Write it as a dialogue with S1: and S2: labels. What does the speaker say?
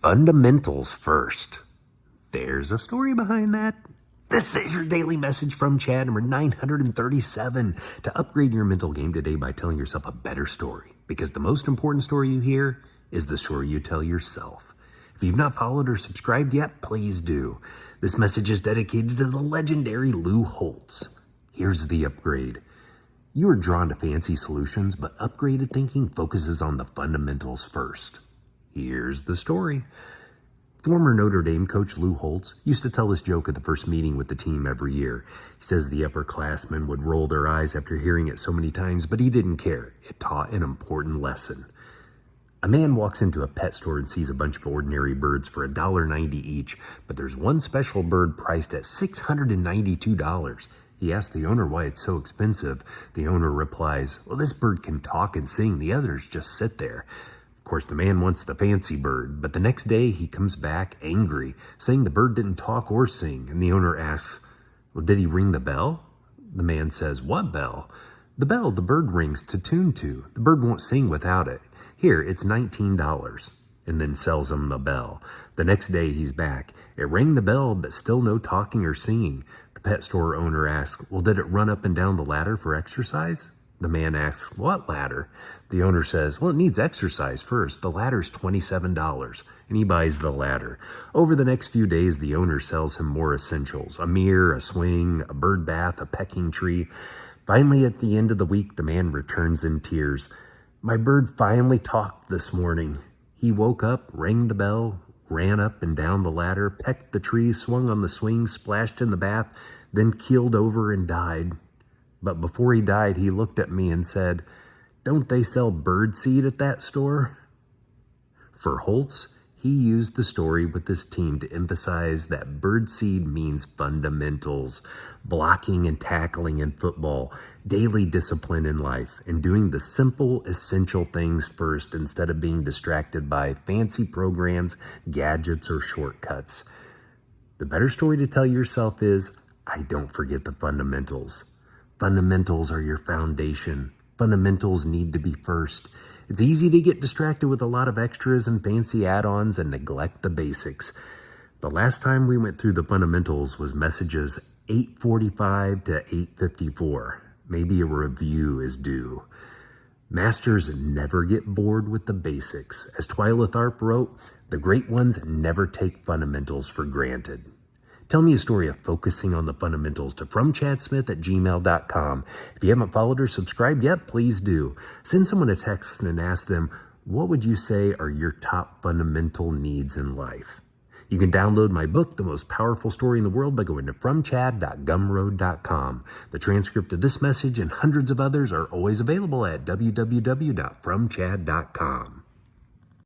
S1: Fundamentals first. There's a story behind that. This is your daily message from Chad, number 937. To upgrade your mental game today by telling yourself a better story. Because the most important story you hear is the story you tell yourself. If you've not followed or subscribed yet, please do. This message is dedicated to the legendary Holtz. Here's the upgrade. You are drawn to fancy solutions, but upgraded thinking focuses on the fundamentals first. Here's the story. Former Notre Dame coach Holtz used to tell this joke at the first meeting with the team every year. He says the upperclassmen would roll their eyes after hearing it so many times, but he didn't care. It taught an important lesson. A man walks into a pet store and sees a bunch of ordinary birds for $1.90 each, but there's one special bird priced at $692. He asks the owner why it's so expensive. The owner replies, "Well, this bird can talk and sing. The others just sit there." Of course, the man wants the fancy bird, but the next day he comes back angry, saying the bird didn't talk or sing. And the owner asks, "Well, did he ring the bell?" The man says, "What bell?" "The bell the bird rings to tune to. The bird won't sing without it. Here, it's $19, and then sells him the bell. The next day he's back. It rang the bell, but still no talking or singing. The pet store owner asks, "Well, did it run up and down the ladder for exercise?" The man asks, "What ladder?" The owner says, "Well, it needs exercise first. The ladder's $27, and he buys the ladder. Over the next few days, the owner sells him more essentials: a mirror, a swing, a bird bath, a pecking tree. Finally, at the end of the week, the man returns in tears. "My bird finally talked this morning. He woke up, rang the bell, ran up and down the ladder, pecked the tree, swung on the swing, splashed in the bath, then keeled over and died. But before he died, he looked at me and said, 'Don't they sell bird seed at that store?'" For Holtz, he used the story with his team to emphasize that bird seed means fundamentals, blocking and tackling in football, daily discipline in life, and doing the simple, essential things first instead of being distracted by fancy programs, gadgets, or shortcuts. The better story to tell yourself is, "I don't forget the fundamentals." Fundamentals are your foundation. Fundamentals need to be first. It's easy to get distracted with a lot of extras and fancy add-ons and neglect the basics. The last time we went through the fundamentals was messages 845 to 854. Maybe a review is due. Masters never get bored with the basics. As Twyla Tharp wrote, "The great ones never take fundamentals for granted." Tell me a story of focusing on the fundamentals to fromchadsmith@gmail.com. If you haven't followed or subscribed yet, please do. Send someone a text and ask them, what would you say are your top fundamental needs in life? You can download my book, The Most Powerful Story in the World, by going to fromchad.gumroad.com. The transcript of this message and hundreds of others are always available at www.fromchad.com.